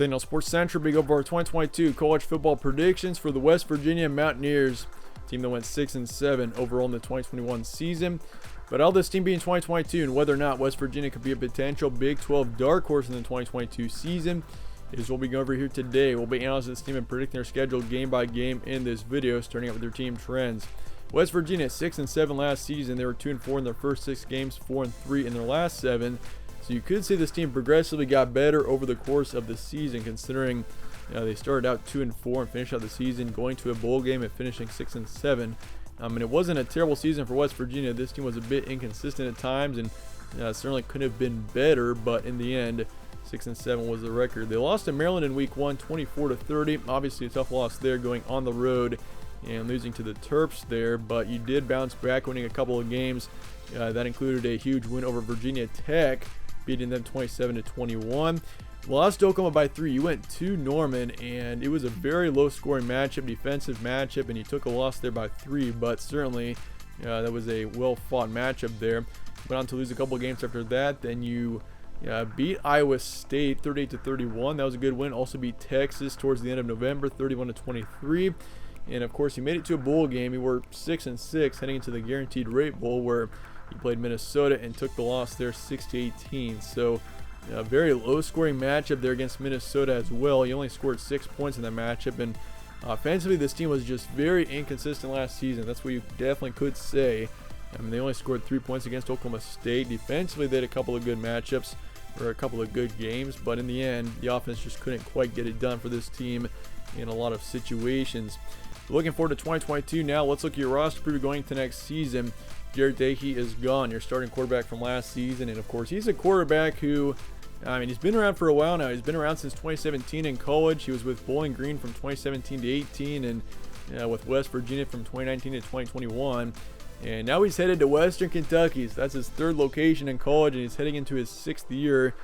Daniel Sports Central, big over our 2022 college football predictions for the West Virginia Mountaineers, team that went 6-7 overall in the 2021 season. But all this team being 2022 and whether or not West Virginia could be a potential Big 12 dark horse in the 2022 season is what we go over here today. We'll be analyzing this team and predicting their schedule game by game in this video, starting out with their team trends. West Virginia 6-7 last season. They were 2-4 in their first 6 games, 4-3 in their last 7. So you could say this team progressively got better over the course of the season, considering they started out 2-4 and finished out the season going to a bowl game and finishing 6-7. And it wasn't a terrible season for West Virginia. This team was a bit inconsistent at times and certainly could have been better, but in the end, 6-7 was the record. They lost to Maryland in week 1, 24-30. Obviously a tough loss there, going on the road and losing to the Terps there, but you did bounce back, winning a couple of games. That included a huge win over Virginia Tech, beating them 27-21. Lost to Oklahoma by 3. You went to Norman, and it was a very low-scoring matchup, defensive matchup, and you took a loss there by 3. But certainly, that was a well-fought matchup there. Went on to lose a couple of games after that. Then you beat Iowa State 38-31. That was a good win. Also beat Texas towards the end of November, 31-23. And of course, you made it to a bowl game. You were 6-6, heading into the Guaranteed Rate Bowl, where you played Minnesota and took the loss there 6-18. So a very low scoring matchup there against Minnesota as well. You only scored 6 points in that matchup, and offensively this team was just very inconsistent last season. That's what you definitely could say. I mean, they only scored 3 points against Oklahoma State. Defensively they had a couple of good matchups, or a couple of good games, but in the end the offense just couldn't quite get it done for this team in a lot of situations. Looking forward to 2022 now. Let's look at your roster preview going into next season. Jarrett Dahey is gone, your starting quarterback from last season, and of course he's a quarterback who, he's been around for a while now. He's been around since 2017 in college. He was with Bowling Green from 2017 to 18, and with West Virginia from 2019 to 2021. And now he's headed to Western Kentucky. So that's his 3rd location in college, and he's heading into his 6th year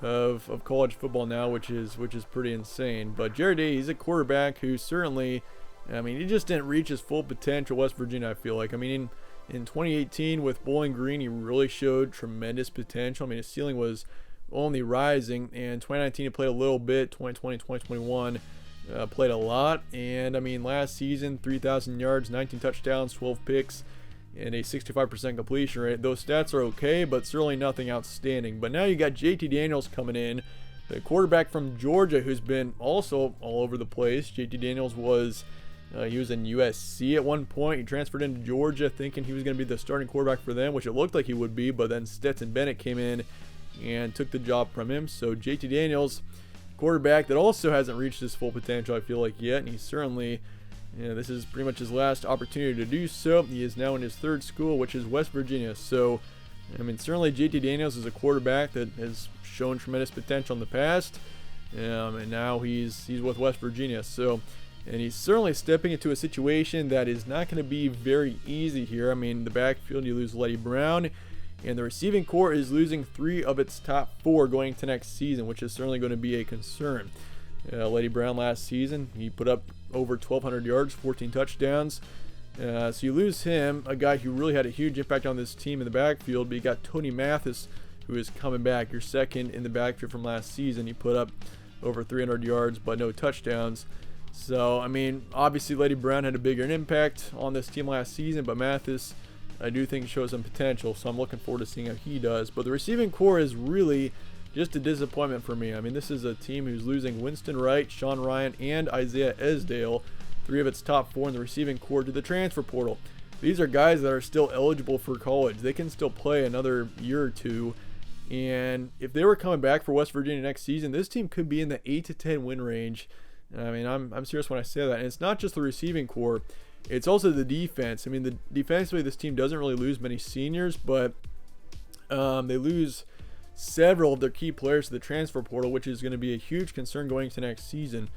of college football now, which is pretty insane. But Jarrett Dahey, he's a quarterback who certainly, he just didn't reach his full potential. West Virginia, I feel like. In 2018 with Bowling Green, he really showed tremendous potential. His ceiling was only rising. And 2019 he played a little bit. 2020, 2021 played a lot. And last season, 3,000 yards, 19 touchdowns, 12 picks, and a 65% completion rate. Those stats are okay, but certainly nothing outstanding. But now you got JT Daniels coming in, the quarterback from Georgia, who's been also all over the place. JT Daniels was he was in USC at one point. He transferred into Georgia thinking he was going to be the starting quarterback for them, which it looked like he would be, but then Stetson Bennett came in and took the job from him. So JT Daniels, quarterback that also hasn't reached his full potential, I feel like, yet, and he's certainly, this is pretty much his last opportunity to do so. He is now in his 3rd school, which is West Virginia. So, certainly JT Daniels is a quarterback that has shown tremendous potential in the past, and now he's with West Virginia. So, and he's certainly stepping into a situation that is not going to be very easy here. The backfield, you lose Letty Brown, and the receiving core is losing 3 of its top 4 going into next season, which is certainly going to be a concern. Letty Brown last season, he put up over 1,200 yards, 14 touchdowns. So you lose him, a guy who really had a huge impact on this team in the backfield. But you got Tony Mathis, who is coming back, your second in the backfield from last season. He put up over 300 yards, but no touchdowns. So, obviously Letty Brown had a bigger impact on this team last season, but Mathis, I do think, shows some potential, so I'm looking forward to seeing how he does. But the receiving core is really just a disappointment for me. This is a team who's losing Winston Wright, Sean Ryan, and Isaiah Esdale, 3 of its top 4 in the receiving core, to the transfer portal. These are guys that are still eligible for college. They can still play another year or two, and if they were coming back for West Virginia next season, this team could be in the 8-10 win range. I'm serious when I say that. And it's not just the receiving core, it's also the defense. Defensively, this team doesn't really lose many seniors, but they lose several of their key players to the transfer portal, which is going to be a huge concern going into next season.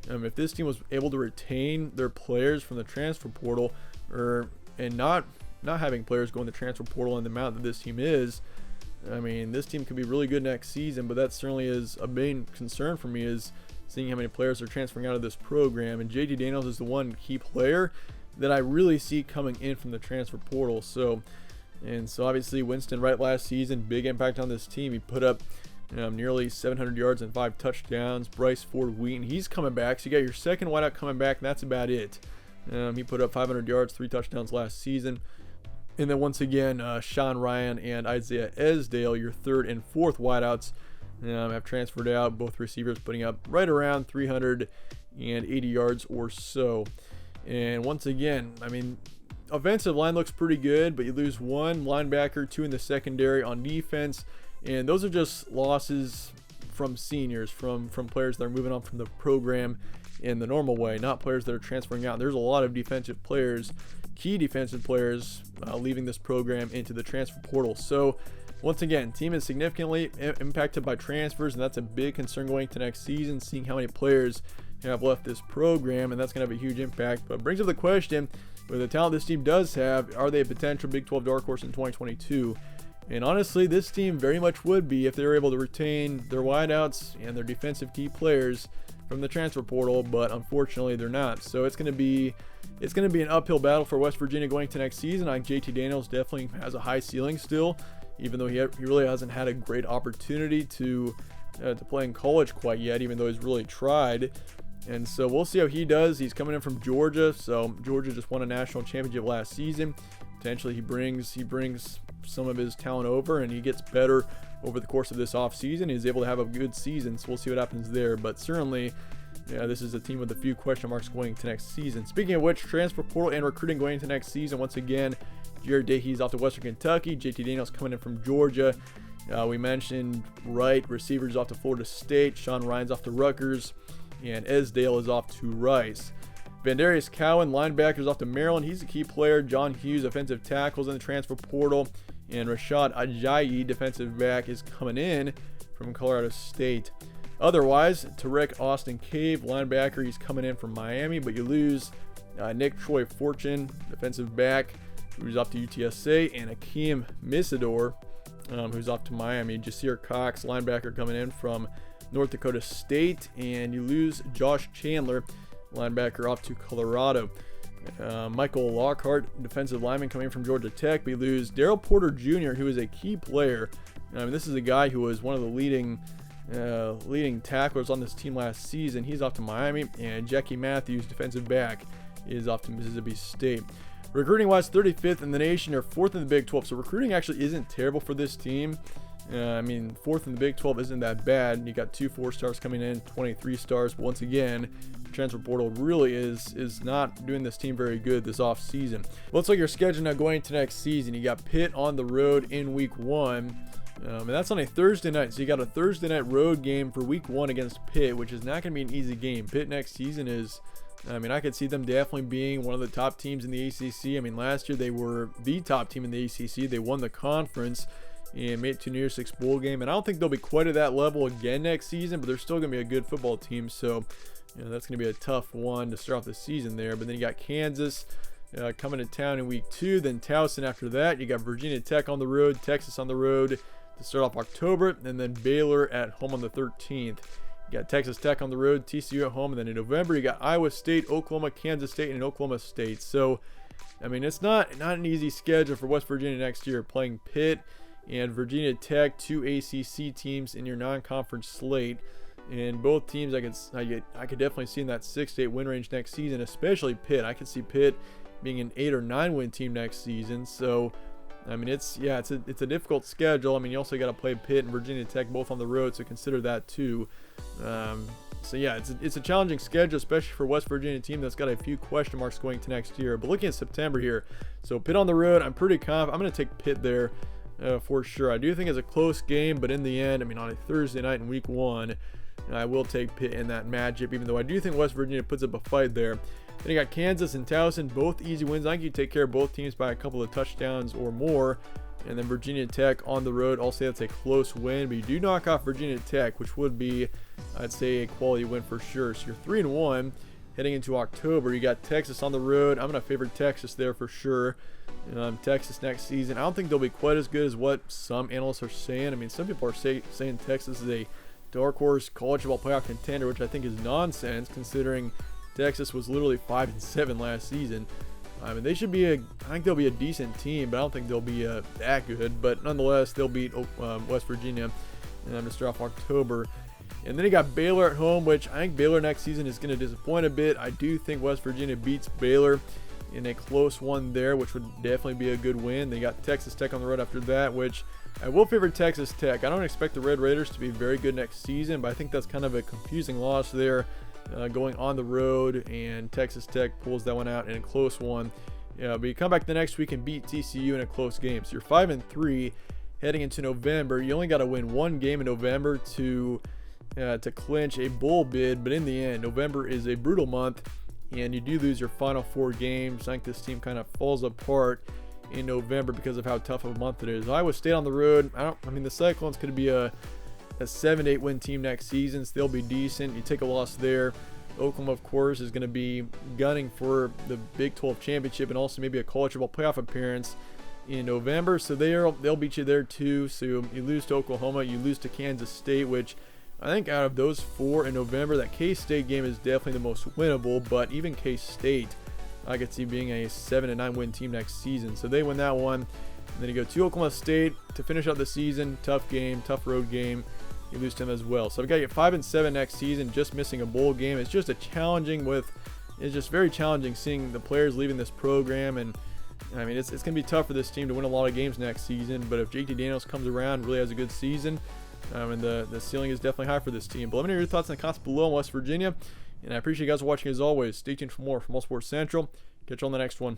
If this team was able to retain their players from the transfer portal, and not having players go in the transfer portal in the amount that this team is, this team could be really good next season. But that certainly is a main concern for me, is seeing how many players are transferring out of this program. And JT Daniels is the one key player that I really see coming in from the transfer portal. So obviously Winston Wright last season, big impact on this team. He put up nearly 700 yards and 5 touchdowns. Bryce Ford Wheaton, he's coming back. So you got your second wideout coming back, and that's about it. He put up 500 yards, 3 touchdowns last season. And then once again, Sean Ryan and Isaiah Esdale, your third and fourth wideouts, have transferred out. Both receivers putting up right around 380 yards or so. And once again, I mean, offensive line looks pretty good, but you lose one linebacker, 2 in the secondary on defense. And those are just losses from seniors, from players that are moving on from the program in the normal way, not players that are transferring out. There's a lot of defensive players, key defensive players, leaving this program into the transfer portal. So once again, team is significantly impacted by transfers, and that's a big concern going to next season, seeing how many players have left this program, and that's going to have a huge impact. But it brings up the question, with the talent this team does have, are they a potential Big 12 dark horse in 2022? And honestly, this team very much would be if they were able to retain their wideouts and their defensive key players from the transfer portal, but unfortunately they're not. So it's going to be an uphill battle for West Virginia going to next season. I think JT Daniels definitely has a high ceiling still, even though he really hasn't had a great opportunity to play in college quite yet, even though he's really tried. And so we'll see how he does. He's coming in from Georgia, so Georgia just won a national championship last season. Potentially he brings some of his talent over, and he gets better over the course of this offseason. He's able to have a good season, so we'll see what happens there. But certainly, yeah, this is a team with a few question marks going into next season. Speaking of which, transfer portal and recruiting going into next season. Once again, Jared Dahey's off to Western Kentucky. JT Daniels coming in from Georgia. We mentioned Wright, receivers off to Florida State. Sean Ryan's off to Rutgers. And Esdale is off to Rice. Vandarius Cowan, linebackers, off to Maryland. He's a key player. John Hughes, offensive tackles in the transfer portal. And Rashad Ajayi, defensive back, is coming in from Colorado State. Otherwise, Tarek Austin Cave, linebacker, he's coming in from Miami. But you lose Nick Troy Fortune, defensive back, who's off to UTSA. And Akeem Misador, who's off to Miami. Jasir Cox, linebacker, coming in from North Dakota State. And you lose Josh Chandler, linebacker, off to Colorado. Michael Lockhart, defensive lineman, coming from Georgia Tech. We lose Daryl Porter Jr., who is a key player. This is a guy who was one of the leading tacklers on this team last season. He's off to Miami. And Jackie Matthews, defensive back, is off to Mississippi State. Recruiting wise, 35th in the nation, or 4th in the Big 12. So recruiting actually isn't terrible for this team. 4th in the Big 12 isn't that bad. You got 2 4-stars coming in, 23 stars. But once again, the transfer portal really is not doing this team very good this offseason. Let's look at your schedule now going into next season. You got Pitt on the road in week 1. And that's on a Thursday night. So you got a Thursday night road game for week 1 against Pitt, which is not going to be an easy game. Pitt next season is, I could see them definitely being one of the top teams in the ACC. Last year they were the top team in the ACC. They won the conference and made it to New Year's Six bowl game. And I don't think they'll be quite at that level again next season, but they're still going to be a good football team. So, that's going to be a tough one to start off the season there. But then you got Kansas coming to town in week 2. Then Towson after that. You got Virginia Tech on the road, Texas on the road to start off October. And then Baylor at home on the 13th. You got Texas Tech on the road, TCU at home. And then in November, you got Iowa State, Oklahoma, Kansas State, and Oklahoma State. So, it's not an easy schedule for West Virginia next year, playing Pitt and Virginia Tech, 2 ACC teams in your non-conference slate. And both teams I could definitely see in that 6-8 win range next season, especially Pitt. I could see Pitt being an 8 or 9 win team next season. So, it's a difficult schedule. You also got to play Pitt and Virginia Tech both on the road, so consider that too. It's a challenging schedule, especially for West Virginia team that's got a few question marks going to next year. But looking at September here, so Pitt on the road, I'm pretty confident. I'm going to take Pitt there for sure. I do think it's a close game, but in the end, on a Thursday night in week 1, I will take Pitt in that matchup, even though I do think West Virginia puts up a fight there. Then you got Kansas and Towson, both easy wins. I think you take care of both teams by a couple of touchdowns or more. And then Virginia Tech on the road, I'll say that's a close win, but you do knock off Virginia Tech, which would be, I'd say, a quality win for sure. So you're 3-1 heading into October. You got Texas on the road. I'm going to favor Texas there for sure. Texas next season, I don't think they'll be quite as good as what some analysts are saying. Some people are saying Texas is a dark horse college football playoff contender, which I think is nonsense, considering Texas was literally 5-7 last season. They should be I think they'll be a decent team, but I don't think they'll be that good. But nonetheless, they'll beat West Virginia to start off October. And then you got Baylor at home, which I think Baylor next season is going to disappoint a bit. I do think West Virginia beats Baylor in a close one there, which would definitely be a good win. They got Texas Tech on the road after that, which I will favor Texas Tech. I don't expect the Red Raiders to be very good next season, but I think that's kind of a confusing loss there, going on the road, and Texas Tech pulls that one out in a close one. But you come back the next week and beat TCU in a close game. So you're 5-3 heading into November. You only got to win one game in November to clinch a bowl bid, but in the end, November is a brutal month, and you do lose your final 4 games. I think this team kind of falls apart in November because of how tough of a month it is. Iowa State on the road. I mean, the Cyclones could be a 7-8 win team next season, so they'll be decent. You take a loss there. Oklahoma, of course, is going to be gunning for the Big 12 championship and also maybe a college football playoff appearance in November, so they'll beat you there too. So you lose to Oklahoma, you lose to Kansas State, which I think out of those 4 in November, that K-State game is definitely the most winnable, but even K-State I could see being a 7-9 win team next season. So they win that one. And then you go to Oklahoma State to finish out the season. Tough game, tough road game. You lose to them as well. So I've got you 5-7 next season, just missing a bowl game. It's just very challenging seeing the players leaving this program. And I mean, it's going to be tough for this team to win a lot of games next season. But if JT Daniels comes around, really has a good season, and the ceiling is definitely high for this team. But let me know your thoughts in the comments below on West Virginia. And I appreciate you guys watching as always. Stay tuned for more from All Sports Central. Catch you on the next one.